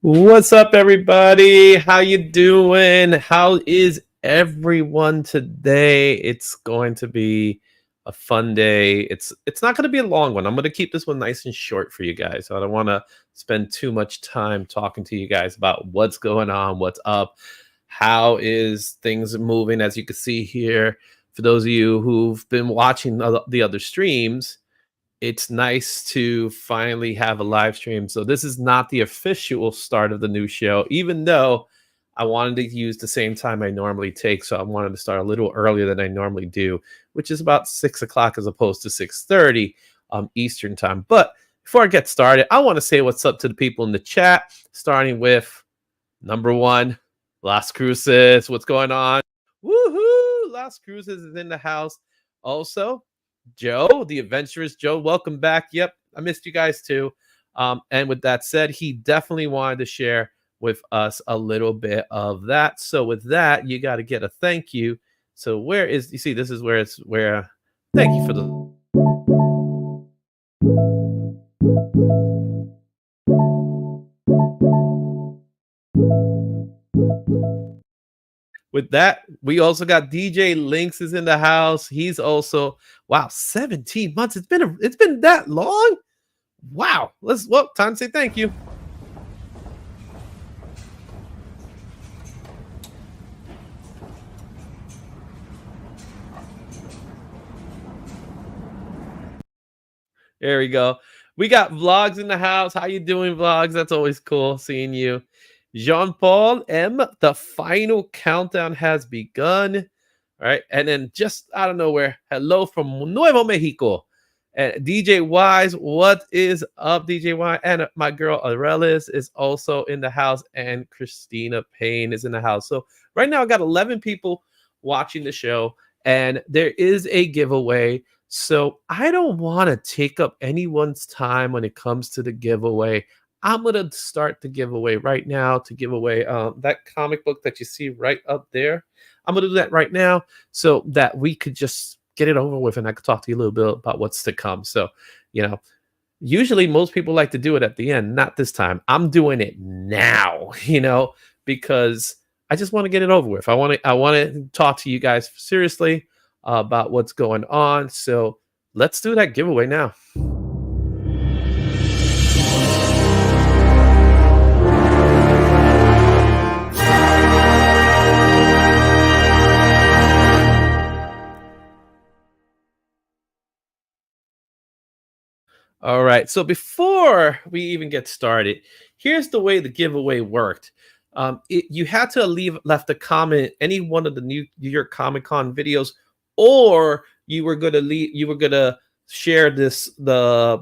What's up, everybody? How you doing? How is everyone today? It's going to be a fun day. It's not going to be a long one. I'm going to keep this one nice and short for you guys. I don't want to spend too much time talking to you guys about what's going on, what's up, how is things moving. As you can see here, for those of you who've been watching the other streams, it's nice to finally have a live stream. So this is not the official start of the new show, even though I wanted to use the same time I normally take. So I wanted to start a little earlier than I normally do, which is about 6 o'clock as opposed to 6:30 Eastern time. But before I get started, I want to say what's up to the people in the chat, starting with number one, Las Cruces. What's going on? Woohoo! Las Cruces is in the house. Also, Joe, the adventurous Joe, welcome back. Yep, I missed you guys too. And with that said, he definitely wanted to share with us a little bit of that. So with that, you got to get a thank you. So where is you see this is where it's where thank you for the with that, we also got DJ Lynx is in the house. He's also wow, 17 months. It's been that long. Wow. Time to say thank you. There we go. We got Vlogs in the house. How you doing, Vlogs? That's always cool seeing you. Jean-Paul M, the final countdown has begun. All right. And then just out of nowhere, hello from Nuevo Mexico. And DJ Wise, what is up, DJ Wise? And my girl Aurelis is also in the house, and Christina Payne is in the house. So right now I got 11 people watching the show, and there is a giveaway. So I don't want to take up anyone's time when it comes to the giveaway. I'm going to start the giveaway right now to give away that comic book that you see right up there. I'm going to do that right now so that we could just get it over with and I could talk to you a little bit about what's to come. So, usually most people like to do it at the end, not this time. I'm doing it now, because I just want to get it over with. I want to talk to you guys seriously about what's going on. So let's do that giveaway now. All right. So before we even get started, here's the way the giveaway worked. You had to left a comment any one of the New York Comic Con videos, or you were gonna share share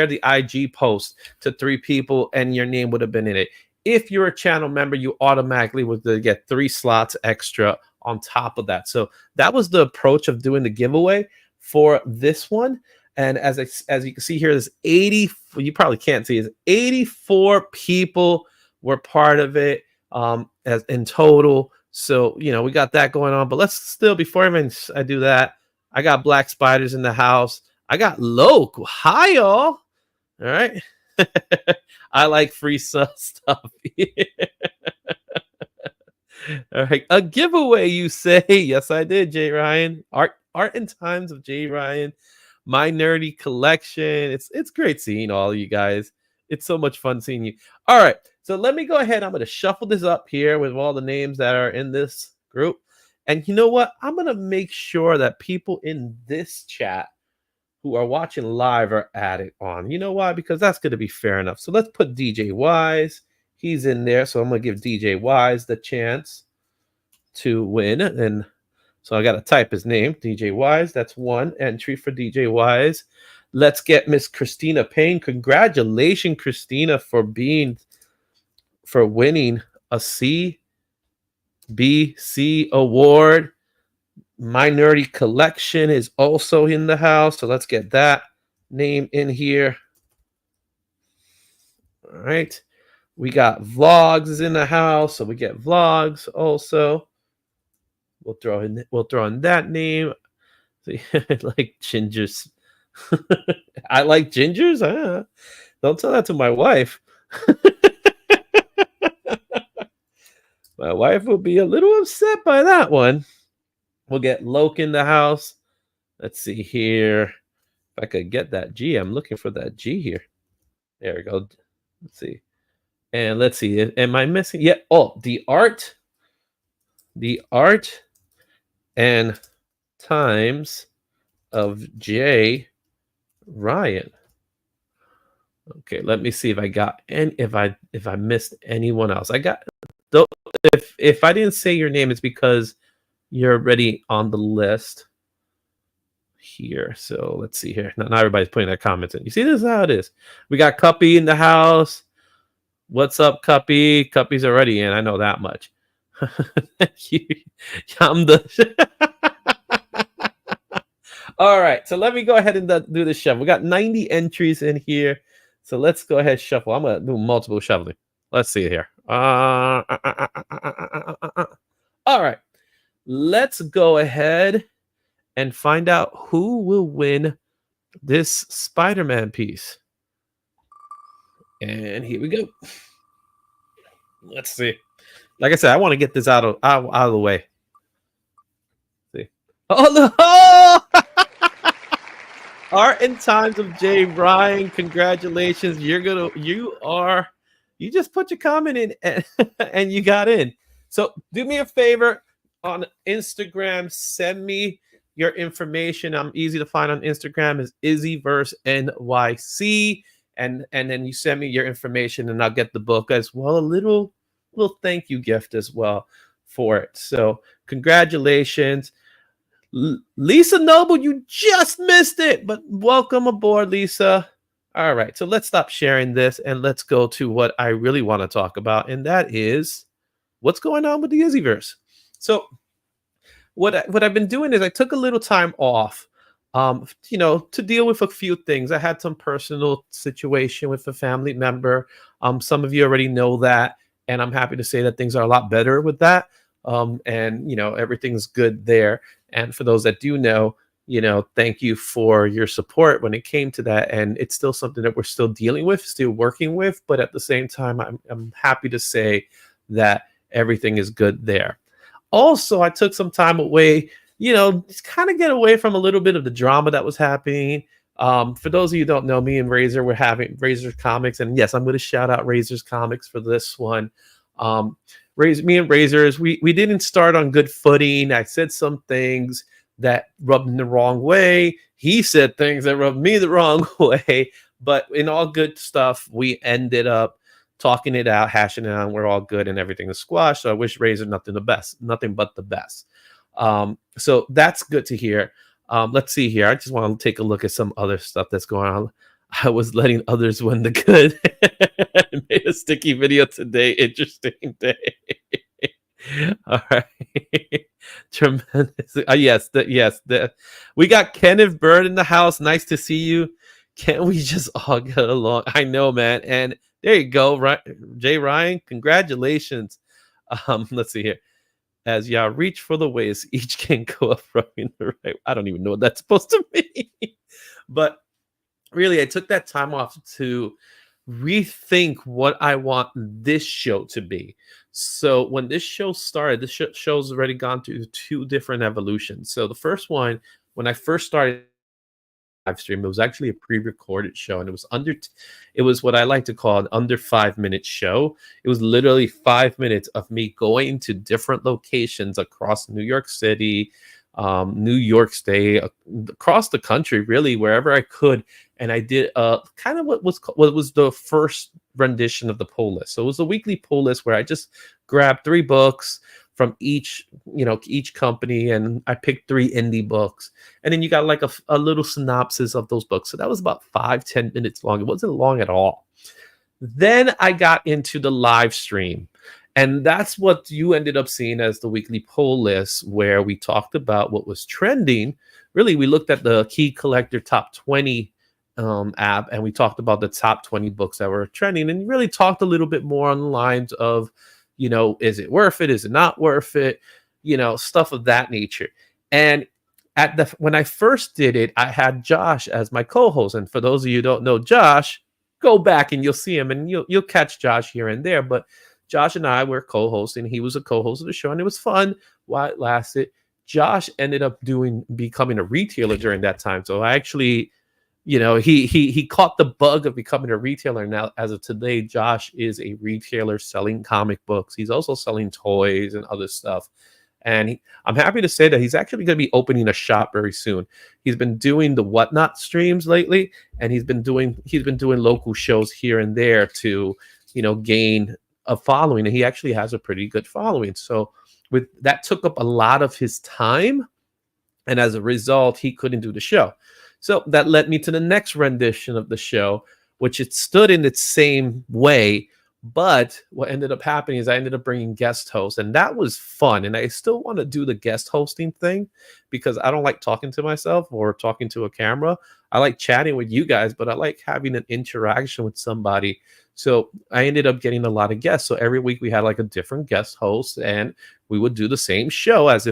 the IG post to 3 people, and your name would have been in it. If you're a channel member, you automatically would get 3 slots extra on top of that. So that was the approach of doing the giveaway for this one. And as you can see here, there's 80. You probably can't see. Is 84 people were part of it as in total. So we got that going on. But let's still before I do that, I got Black Spiders in the house. I got Loke. Hi y'all. All right. I like free stuff. All right. A giveaway, you say? Yes, I did, Jay Ryan. Art and Times of Jay Ryan. My nerdy collection. It's great seeing all of you guys. It's so much fun seeing you. All right, so let me go ahead. I'm going to shuffle this up here with all the names that are in this group. And you know what? I'm going to make sure that people in this chat who are watching live are added on. You know why? Because that's going to be fair enough. So let's put DJ Wise. He's in there. So I'm going to give DJ Wise the chance to win. And so I got to type his name, DJ Wise. That's one entry for DJ Wise. Let's get Miss Christina Payne. Congratulations, Christina, for winning a CBC award. My Nerdy Collection is also in the house. So let's get that name in here. All right. We got Vlogs is in the house. So we get Vlogs also. We'll throw in that name. See, like gingers. I like gingers. Don't tell that to my wife. My wife will be a little upset by that one. We'll get Loke in the house. Let's see here. If I could get that G, I'm looking for that G here. There we go. Let's see. And let's see. Am I missing? Yeah. Oh, the art and times of J. Ryan. Okay, let me see if I got and if I missed anyone else. I got though if I didn't say your name, it's because you're already on the list here. So let's see here. Not everybody's putting their comments in. You see, this is how it is. We got Cuppy in the house. What's up, Cuppy? Cuppy's already in. I know that much. Thank you. I'm the All right, so let me go ahead and do the shuffle. We got 90 entries in here. So let's go ahead shuffle. I'm going to do multiple shuffling. Let's see here. All right. Let's go ahead and find out who will win this Spider-Man piece. And here we go. Let's see. Like I said, I want to get this out of the way. Let's see. Oh, no! Art and Times of J. Ryan, congratulations. You just put your comment in and you got in. So do me a favor on Instagram, send me your information. I'm easy to find on Instagram is Izzyverse NYC. And then you send me your information and I'll get the book as well. A little thank you gift as well for it. So congratulations. Lisa Noble, you just missed it, but welcome aboard, Lisa. All right, so let's stop sharing this and let's go to what I really want to talk about, and that is what's going on with the Izzyverse. So what I've been doing is I took a little time off, to deal with a few things. I had some personal situation with a family member. Some of you already know that, and I'm happy to say that things are a lot better with that. And everything's good there. And for those that do know, thank you for your support when it came to that. And it's still something that we're still dealing with, still working with. But at the same time, I'm happy to say that everything is good there. Also, I took some time away, just kind of get away from a little bit of the drama that was happening. For those of you who don't know, me and Razor, we're having Razor's Comics. And yes, I'm going to shout out Razor's Comics for this one. Me and Razors, we didn't start on good footing. I said some things that rubbed him the wrong way. He said things that rubbed me the wrong way. But in all good stuff, we ended up talking it out, hashing it out, and we're all good and everything is squashed. So I wish Razor nothing but the best. So that's good to hear. Let's see here. I just want to take a look at some other stuff that's going on. I was letting others win the good. Made a sticky video today. Interesting day. All right. Tremendous. Yes. We got Kenneth Bird in the house. Nice to see you. Can't we just all get along? I know, man. And there you go. Right. Jay Ryan, congratulations. Let's see here. As y'all reach for the waist, each can go up rubbing the right. I don't even know what that's supposed to mean. But really, I took that time off to rethink what I want this show to be. So when this show started, this show's already gone through 2 different evolutions. So the first one, when I first started live stream, it was actually a pre-recorded show, and it was what I like to call an under 5-minute show. It was literally 5 minutes of me going to different locations across New York City, New York State, across the country, really wherever I could. And I did kind of what was the first rendition of the pull list. So it was a weekly pull list where I just grabbed 3 books from each company, and I picked 3 indie books, and then you got like a little synopsis of those books. So that was about 5-10 minutes long. It wasn't long at all. Then I got into the live stream, and that's what you ended up seeing as the weekly poll list, where we talked about what was trending. Really, we looked at the Key Collector Top 20 app, and we talked about the top 20 books that were trending, and really talked a little bit more on the lines of, is it worth it? Is it not worth it? Stuff of that nature. And when I first did it, I had Josh as my co-host. And for those of you who don't know Josh, go back and you'll see him, and you'll catch Josh here and there. But Josh and I were co-hosting. He was a co-host of the show, and it was fun while it lasted. Josh ended up becoming a retailer during that time. So I actually, he caught the bug of becoming a retailer. Now, as of today, Josh is a retailer selling comic books. He's also selling toys and other stuff. And I'm happy to say that he's actually going to be opening a shop very soon. He's been doing the Whatnot streams lately, and he's been doing local shows here and there to, gain a following. And he actually has a pretty good following. So with that took up a lot of his time, and as a result, he couldn't do the show. So that led me to the next rendition of the show, which it stood in its same way. But what ended up happening is I ended up bringing guest hosts, and that was fun. And I still want to do the guest hosting thing because I don't like talking to myself or talking to a camera. I like chatting with you guys, but I like having an interaction with somebody. So I ended up getting a lot of guests. So every week we had like a different guest host, and we would do the same show as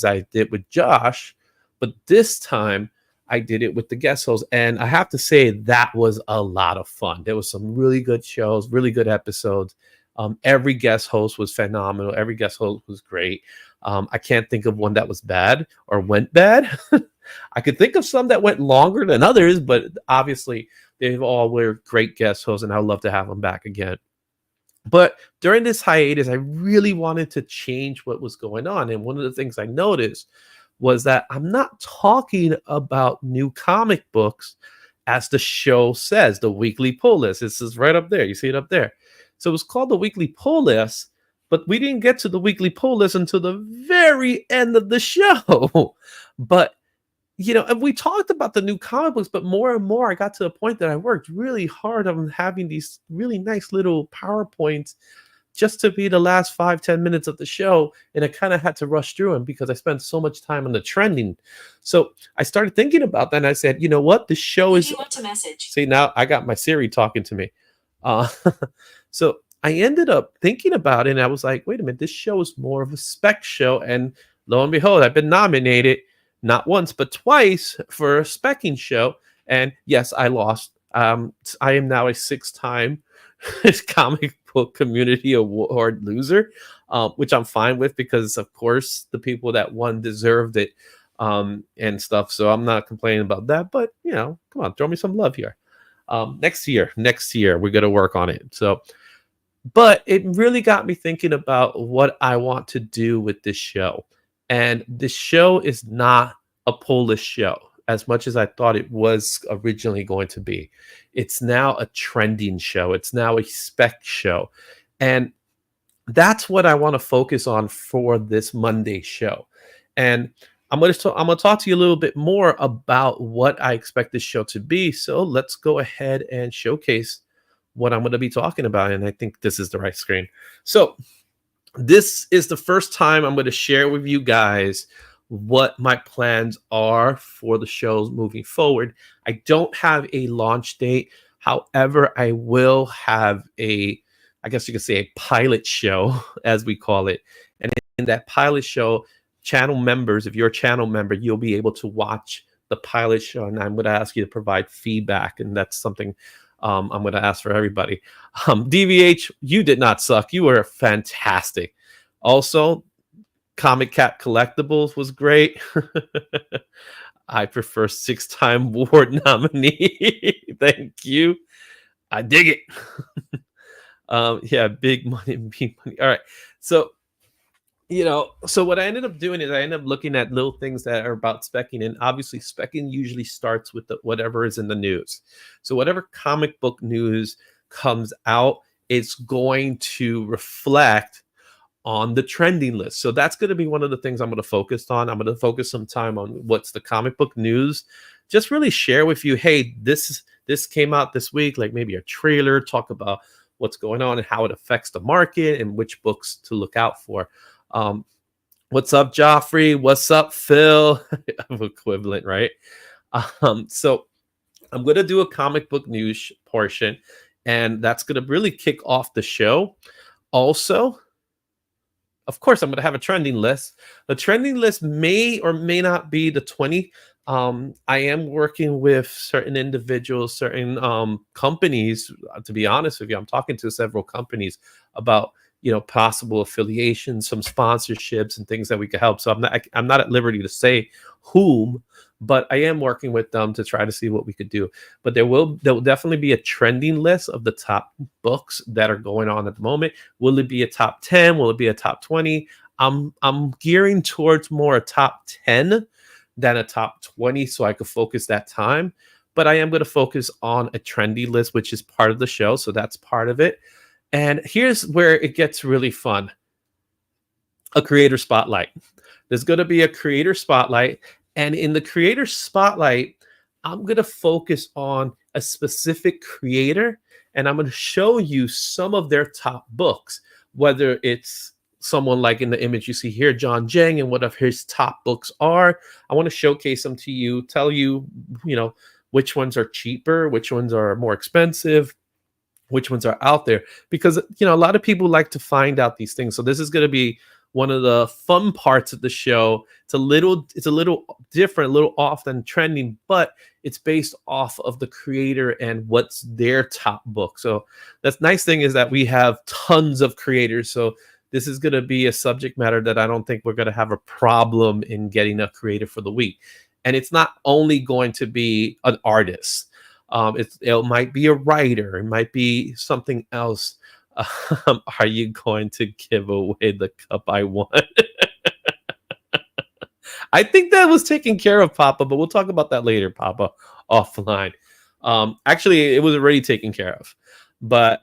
I did with Josh. But this time I did it with the guest host, and I have to say that was a lot of fun. There was some really good shows, really good episodes. Every guest host was phenomenal. Every guest host was great. I can't think of one that was bad or went bad. I could think of some that went longer than others, but obviously they all were great guest hosts, and I'd love to have them back again. But during this hiatus, I really wanted to change what was going on. And one of the things I noticed was that I'm not talking about new comic books as the show says, the weekly pull list. This is right up there. You see it up there. So it was called the weekly pull list, but we didn't get to the weekly pull list until the very end of the show. But, and we talked about the new comic books, but more and more I got to the point that I worked really hard on having these really nice little PowerPoints just to be the last 5-10 minutes of the show. And I kind of had to rush through them because I spent so much time on the trending. So I started thinking about that, and I said, you know what? The show is... want to message. See, now I got my Siri talking to me. So I ended up thinking about it, and I was like, wait a minute, this show is more of a spec show. And lo and behold, I've been nominated not once, but twice for a specking show. And yes, I lost. I am now a 6-time comic book community award loser, which I'm fine with because, of course, the people that won deserved it and stuff. So I'm not complaining about that. But, come on, throw me some love here. Next year, we're going to work on it. So, but it really got me thinking about what I want to do with this show. And this show is not a pull list show as much as I thought it was originally going to be. It's now a trending show. It's now a spec show. And that's what I want to focus on for this Monday show. And I'm going to talk to you a little bit more about what I expect this show to be. So let's go ahead and showcase what I'm going to be talking about. And I think this is the right screen. So this is the first time I'm going to share with you guys what my plans are for the shows moving forward. I don't have a launch date. However, I will have I guess you could say a pilot show, as we call it. And in that pilot show, channel members, if you're a channel member, you'll be able to watch the pilot show. And I'm going to ask you to provide feedback. And that's something I'm going to ask for everybody. DVH, you did not suck. You were fantastic. Also, Comic Cat Collectibles was great. I prefer 6-time award nominee. Thank you. I dig it. Yeah, big money. All right. So, so what I ended up doing is I ended up looking at little things that are about specking. And obviously, specking usually starts with whatever is in the news. So whatever comic book news comes out, it's going to reflect on the trending list. So that's going to be one of the things I'm going to focus on. I'm going to focus some time on what's the comic book news. Just really share with you, hey, this came out this week, like maybe a trailer, talk about what's going on and how it affects the market and which books to look out for. What's up, Joffrey? What's up, Phil? Equivalent, right? So I'm going to do a comic book news portion, and that's going to really kick off the show. Also, of course, I'm going to have a trending list. The trending list may or may not be the 20 I am working with certain individuals, certain companies. To be honest with you, I'm talking to several companies about possible affiliations, some sponsorships, and things that we could help. So I'm not at liberty to say whom, but I am working with them to try to see what we could do. But there will definitely be a trending list of the top books that are going on at the moment. Will it be a top 10? Will it be a top 20? I'm gearing towards more a top 10 than a top 20 so I could focus that time. But I am going to focus on a trendy list, which is part of the show. So that's part of it. And here's where it gets really fun: a creator spotlight. There's going to be a creator spotlight. And in the creator spotlight, I'm going to focus on a specific creator and I'm going to show you some of their top books, whether it's someone like in the image you see here, John Jang, and what of his top books are. I want to showcase them to you, tell you, which ones are cheaper, which ones are more expensive, which ones are out there, because a lot of people like to find out these things. So this is going to be one of the fun parts of the show. It's a little different, a little off than trending, but it's based off of the creator and what's their top book. So that's nice thing is that we have tons of creators. So this is going to be a subject matter that I don't think we're going to have a problem in getting a creator for the week. And it's not only going to be an artist. It might be a writer. It might be something else. Are you going to give away the cup I won? I think that was taken care of, Papa, but we'll talk about that later, Papa, offline. Actually, it was already taken care of. But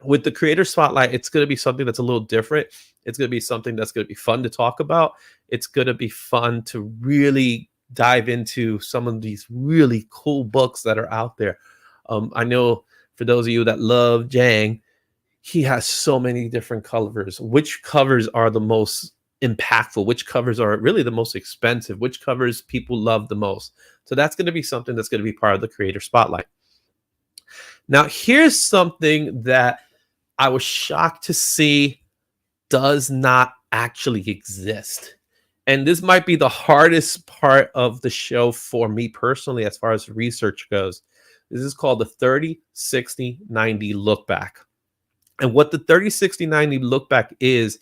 with the creator spotlight, it's going to be something that's a little different. It's going to be something that's going to be fun to talk about. It's going to be fun to really dive into some of these really cool books that are out there. I know for those of you that love Jang, he has so many different covers. Which covers are the most impactful? Which covers are really the most expensive? Which covers people love the most? So that's going to be something that's going to be part of the creator spotlight. Now, here's something that I was shocked to see does not actually exist. And this might be the hardest part of the show for me personally, as far as research goes. This is called the 30, 60, 90 look back. And what the 30, 60, 90 look back is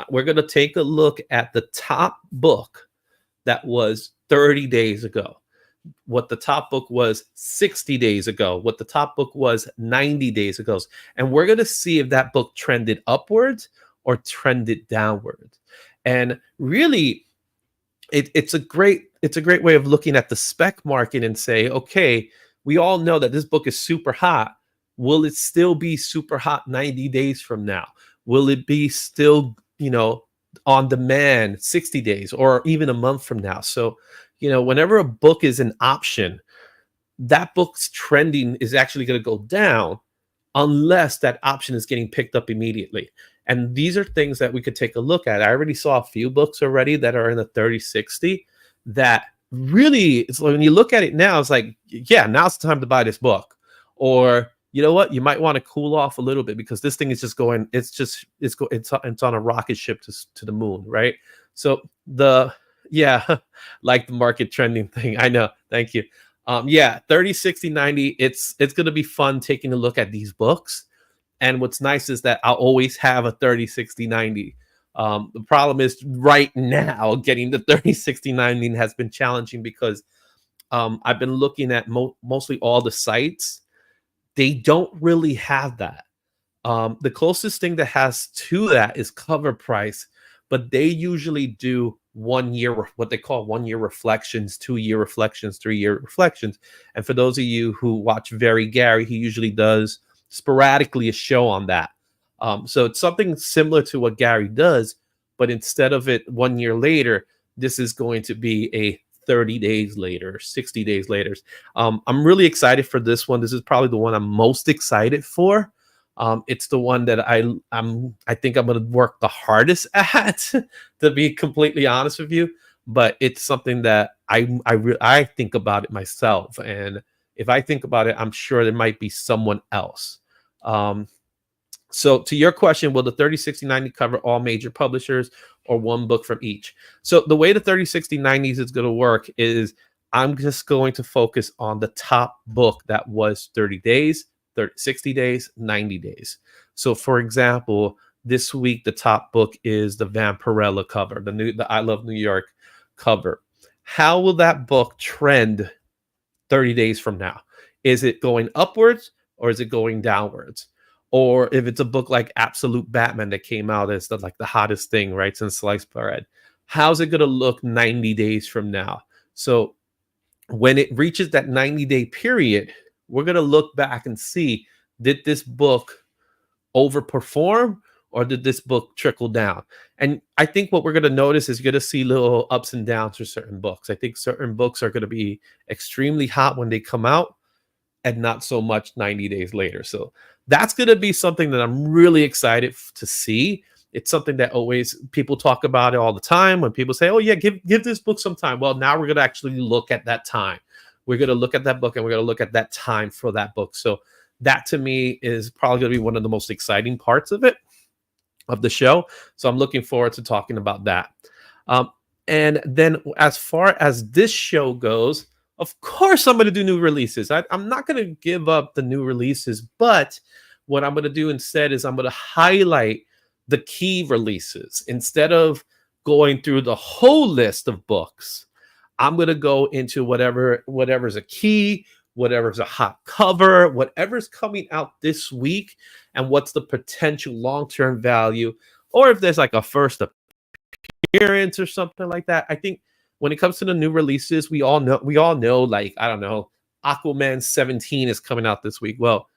we're going to take a look at the top book that was 30 days ago, what the top book was 60 days ago, what the top book was 90 days ago. And we're going to see if that book trended upwards or trended downwards. And really, it's a great way of looking at the spec market and say, okay, we all know that this book is super hot. Will it still be super hot 90 days from now? Will it be still, on demand 60 days or even a month from now? So, whenever a book is an option, that book's trending is actually going to go down unless that option is getting picked up immediately. And these are things that we could take a look at. I already saw a few books already that are in the 30, 60 that really, it's like when you look at it now, it's like, yeah, now's the time to buy this book. Or, you know what, you might want to cool off a little bit because this thing is just going, it's on a rocket ship to the moon, right? So like the market trending thing. I know. Thank you. 30, 60, 90. It's going to be fun taking a look at these books. And what's nice is that I'll always have a 30, 60, 90. The problem is right now getting the 30, 60, 90 has been challenging because I've been looking at mostly all the sites. They don't really have that. The closest thing that has to that is Cover Price, but they usually do 1 year, what they call 1 year reflections, 2 year reflections, 3 year reflections. And for those of you who watch Very Gary, he usually does sporadically a show on that. So it's something similar to what Gary does, but instead of it 1 year later, this is going to be a 30 days later, 60 days later. I'm really excited for this one. This is probably the one I'm most excited for. It's the one that I think I'm going to work the hardest at, to be completely honest with you. But it's something that I think about it myself, and if I think about it, I'm sure there might be someone else. So to your question, will the 30, 60, 90 cover all major publishers or one book from each? So the way the 30, 60, 90s is going to work is I'm just going to focus on the top book that was 30 days, 30, 60 days, 90 days. So for example, this week, the top book is the Vampirella cover, the I Love New York cover. How will that book trend 30 days from now? Is it going upwards or is it going downwards? Or if it's a book like Absolute Batman that came out as like the hottest thing, right, since sliced bread, how's it going to look 90 days from now? So when it reaches that 90-day period, we're going to look back and see, did this book overperform or did this book trickle down? And I think what we're going to notice is you're going to see little ups and downs for certain books. I think certain books are going to be extremely hot when they come out and not so much 90 days later. So that's going to be something that I'm really excited to see. It's something that always people talk about it all the time when people say, oh yeah, give this book some time. Well, now we're going to actually look at that time. We're going to look at that book and we're going to look at that time for that book. So that to me is probably going to be one of the most exciting parts of it, of the show. So I'm looking forward to talking about that. And then as far as this show goes, of course, I'm going to do new releases. I'm not going to give up the new releases, but what I'm going to do instead is I'm going to highlight the key releases. Instead of going through the whole list of books, I'm going to go into whatever's a key, whatever's a hot cover, whatever's coming out this week, and what's the potential long-term value, or if there's like a first appearance or something like that. I think when it comes to the new releases, we all know, like, I don't know, Aquaman 17 is coming out this week. Well,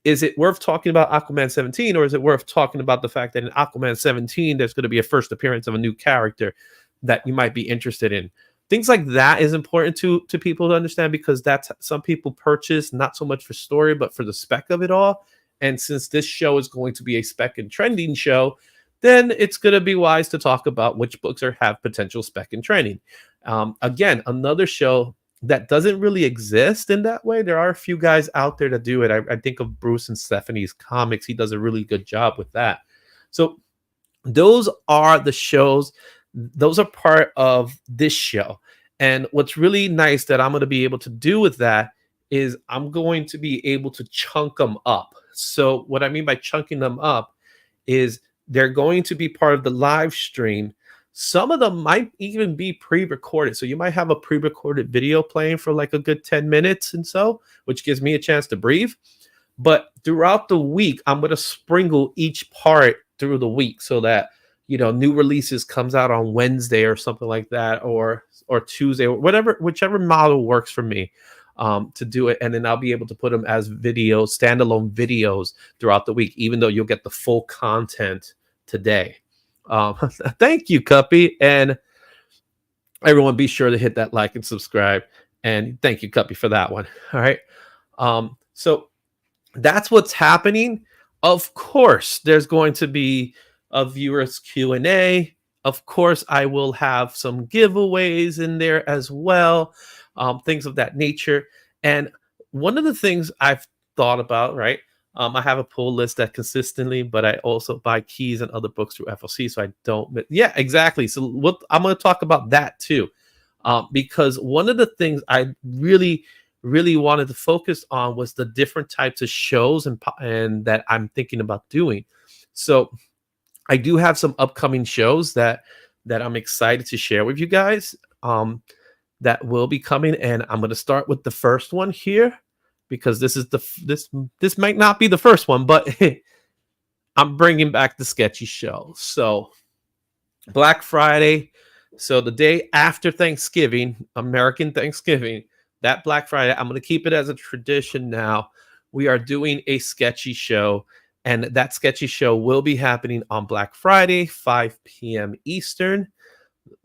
is it worth talking about Aquaman 17, or is it worth talking about the fact that in Aquaman 17, there's going to be a first appearance of a new character that you might be interested in? Things like that is important to people to understand, because that's some people purchase not so much for story, but for the spec of it all. And since this show is going to be a spec and trending show, then it's going to be wise to talk about which books have potential spec and trending. Again, another show that doesn't really exist in that way. There are a few guys out there that do it. I think of Bruce and Stephanie's comics. He does a really good job with that. So those are the shows. Those are part of this show. And what's really nice that I'm going to be able to do with that is I'm going to be able to chunk them up. So what I mean by chunking them up is they're going to be part of the live stream. Some of them might even be pre-recorded. So you might have a pre-recorded video playing for like a good 10 minutes and so, which gives me a chance to breathe. But throughout the week, I'm going to sprinkle each part through the week so that, you know, new releases comes out on Wednesday or something like that, or Tuesday, or whichever model works for me to do it. And then I'll be able to put them as videos, standalone videos throughout the week, even though you'll get the full content today. Thank you, Cuppy. And everyone, be sure to hit that like and subscribe. And thank you, Cuppy, for that one. All right. So that's what's happening. Of course, there's going to be a viewers Q&A. Of course, I will have some giveaways in there as well, things of that nature. And one of the things I've thought about, right? I have a pull list that consistently, but I also buy keys and other books through FLC, so I don't. Yeah, exactly. So I'm going to talk about that too, because one of the things I really wanted to focus on was the different types of shows and that I'm thinking about doing. So I do have some upcoming shows that I'm excited to share with you guys that will be coming, and I'm going to start with the first one here, because this is this might not be the first one, but I'm bringing back the sketchy show. So Black Friday, so the day after Thanksgiving, American Thanksgiving, that Black Friday, I'm going to keep it as a tradition now. We are doing a sketchy show, and that sketchy show will be happening on Black Friday, 5 p.m. Eastern.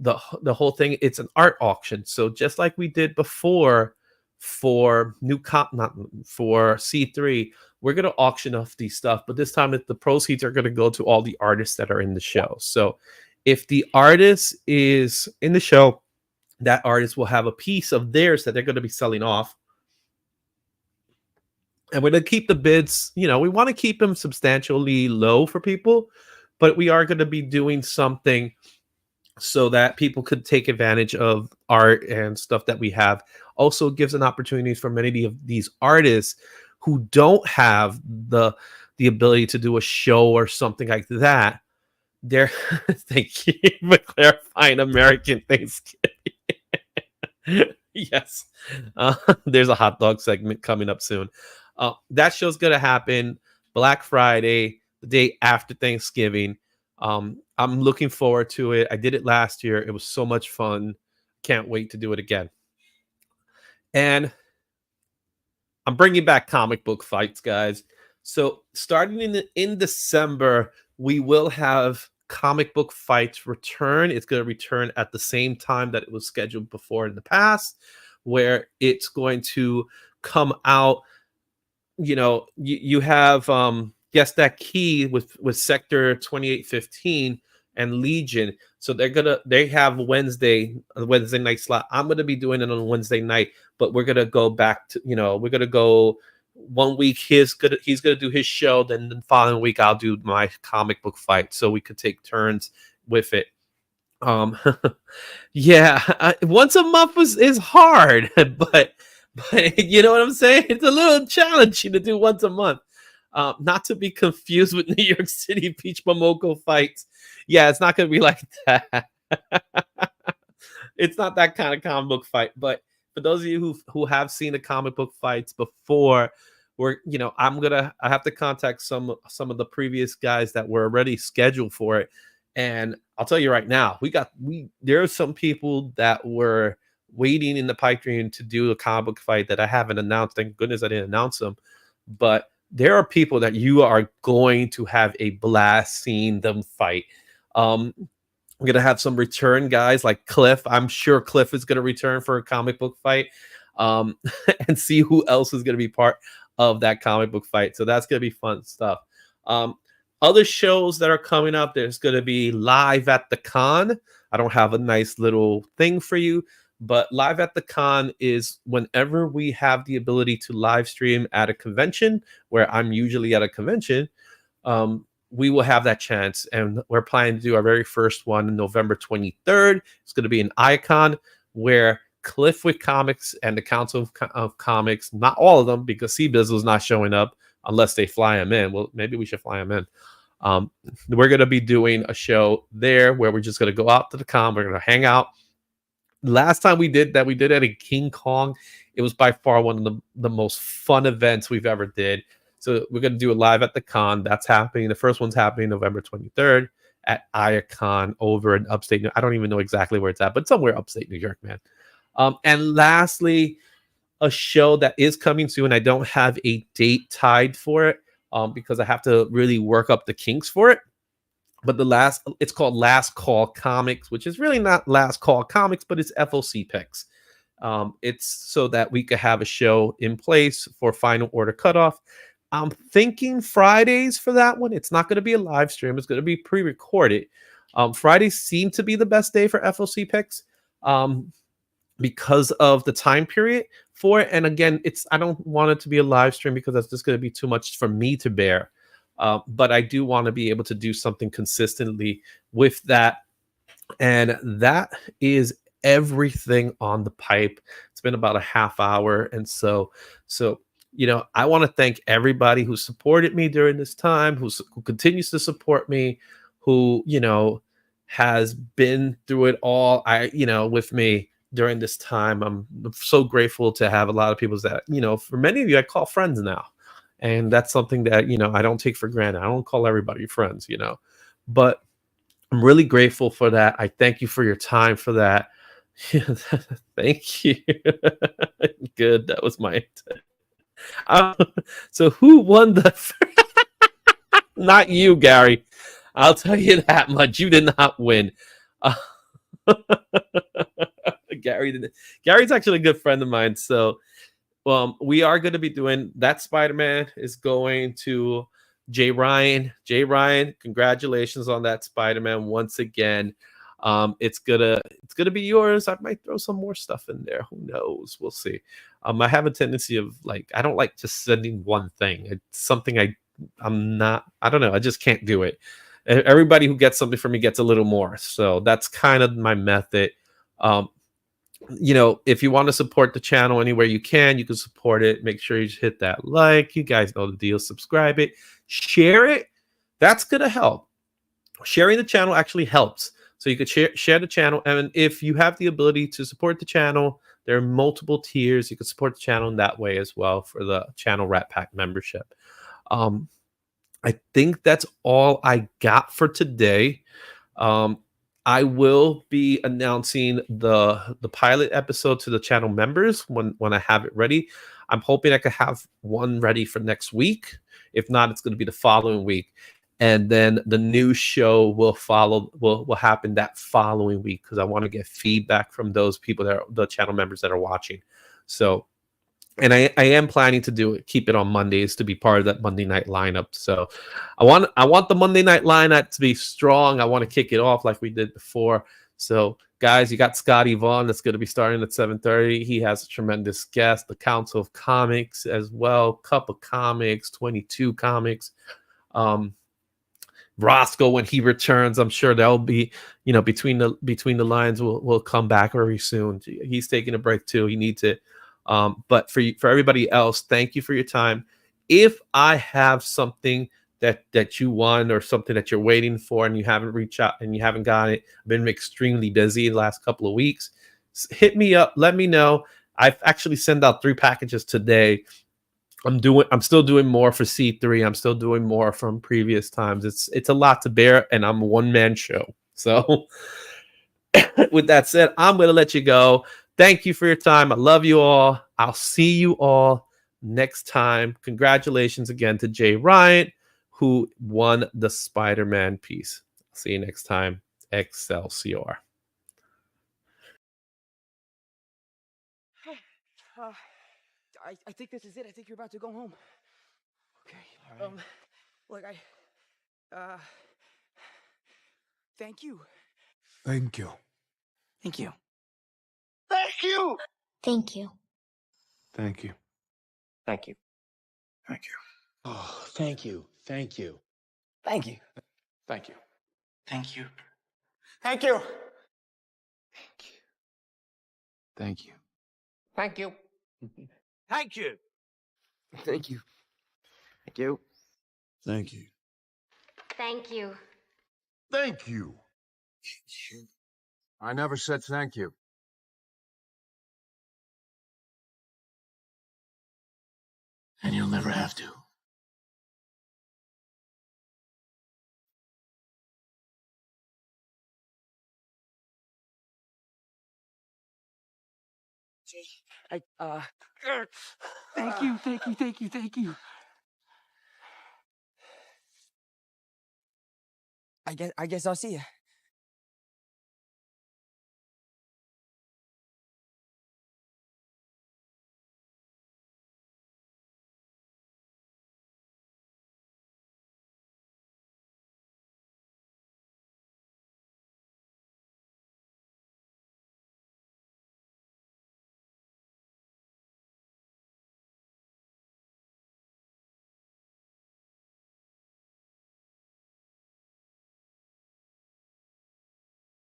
The whole thing, it's an art auction. So just like we did before for for C3, we're going to auction off these stuff, but this time the proceeds are going to go to all the artists that are in the show. So if the artist is in the show, that artist will have a piece of theirs that they're going to be selling off. And we're going to keep the bids, we want to keep them substantially low for people, but we are going to be doing something so that people could take advantage of art and stuff that we have. Also gives an opportunity for many of these artists who don't have the ability to do a show or something like that. They're thank you for clarifying American Thanksgiving. Yes. Uh, there's a hot dog segment coming up soon. That show's gonna happen Black Friday, the day after Thanksgiving. I'm looking forward to it. I did it last year. It was so much fun. Can't wait to do it again. And I'm bringing back comic book fights, guys. So starting in December, we will have comic book fights return. It's going to return at the same time that it was scheduled before in the past, where it's going to come out. You have yes, that key with Sector 2815 and Legion. So they have a Wednesday night slot. I'm gonna be doing it on Wednesday night, but we're gonna go back to, we're gonna go 1 week. He's gonna do his show, then the following week I'll do my comic book fight, so we could take turns with it. Um, yeah, once a month is hard, but you know what I'm saying? It's a little challenging to do once a month. Not to be confused with New York City Peach Momoko fights. Yeah, it's not going to be like that. It's not that kind of comic book fight. But for those of you who have seen the comic book fights before, I have to contact some of the previous guys that were already scheduled for it. And I'll tell you right now, there are some people that were waiting in the pipe dream to do a comic book fight that I haven't announced. Thank goodness I didn't announce them. But there are people that you are going to have a blast seeing them fight. I'm going to have some return guys like Cliff. I'm sure Cliff is going to return for a comic book fight, and see who else is going to be part of that comic book fight. So that's going to be fun stuff. Other shows that are coming up, there's going to be Live at the Con. I don't have a nice little thing for you, but Live at the Con is whenever we have the ability to live stream at a convention, where I'm usually at a convention, we will have that chance. And we're planning to do our very first one on November 23rd. It's going to be an icon where Cliff with Comics and the Council of Comics, not all of them, because CBiz was not showing up unless they fly him in. Well, maybe we should fly him in. We're going to be doing a show there where we're just going to go out to the con. We're going to hang out. Last time we did that, we did it at King Kong. It was by far one of the most fun events we've ever did. So we're going to do it live at the con. That's happening. The first one's happening November 23rd at Iacon over in upstate. I don't even know exactly where it's at, but somewhere upstate New York, man. And lastly, a show that is coming soon. I don't have a date tied for it because I have to really work up the kinks for it. But it's called Last Call Comics, which is really not Last Call Comics, but it's FOC picks. It's so that we could have a show in place for final order cutoff. I'm thinking Fridays for that one. It's not going to be a live stream. It's going to be pre-recorded. Fridays seem to be the best day for FOC picks because of the time period for it. And again, I don't want it to be a live stream because that's just going to be too much for me to bear. But I do want to be able to do something consistently with that. And that is everything on the pipe. It's been about a half hour. And so I want to thank everybody who supported me during this time, who continues to support me, who, has been through it all, with me during this time. I'm so grateful to have a lot of people that, for many of you, I call friends now. And that's something that, I don't take for granted. I don't call everybody friends, but I'm really grateful for that. I thank you for your time for that. Thank you. Good. That was my so who won the not you, Gary. I'll tell you that much. You did not win. Gary's actually a good friend of mine. So we are going to be doing that. Spider-Man is going to Jay Ryan. Jay Ryan, congratulations on that Spider-Man once again. It's gonna be yours. I might throw some more stuff in there. Who knows? We'll see. I have a tendency of like I don't like just sending one thing. It's something I'm not. I don't know. I just can't do it. Everybody who gets something from me gets a little more. So that's kind of my method. Um, if you want to support the channel anywhere you can support it. Make sure you hit that like. You guys know the deal. Subscribe it, share it. That's gonna help. Sharing the channel actually helps. So you could share the channel, and if you have the ability to support the channel, there are multiple tiers. You can support the channel in that way as well for the channel Rat Pack membership. Um, I think that's all I got for today. Um, I will be announcing the pilot episode to the channel members when I have it ready. I'm hoping I could have one ready for next week. If not, it's going to be the following week, and then the new show will follow. Will happen that following week because I want to get feedback from those people that are the channel members that are watching. So and I am planning to do it, keep it on Mondays to be part of that Monday night lineup. So I want the Monday night lineup to be strong. I want to kick it off like we did before. So guys, you got Scotty Vaughn that's going to be starting at 7:30. He has a tremendous guest, the Council of Comics as well, Cup of Comics, 22 Comics. Roscoe when he returns, I'm sure there'll be, between the lines, will come back very soon. He's taking a break too. He needs it. But for everybody else, thank you for your time. If I have something that you want or something that you're waiting for and you haven't reached out and you haven't got it, I've been extremely busy the last couple of weeks. Hit me up. Let me know. I've actually sent out 3 packages today. I'm still doing more for C3. I'm still doing more from previous times. It's a lot to bear, and I'm a one-man show. So with that said, I'm gonna let you go. Thank you for your time. I love you all. I'll see you all next time. Congratulations again to Jay Ryan, who won the Spider-Man piece. See you next time. Excelsior. I think this is it. I think you're about to go home. Okay. All right. Look, thank you. Thank you. Thank you. Thank you. Thank you. Thank you. Thank you. Thank you. Oh, thank you. Thank you. Thank you. Thank you. Thank you. Thank you. Thank you. Thank you. Thank you. Thank you. Thank you. Thank you. Thank you. Thank you. I never said thank you. And you'll never have to. Thank you. Thank you. Thank you. Thank you. I guess I'll see you.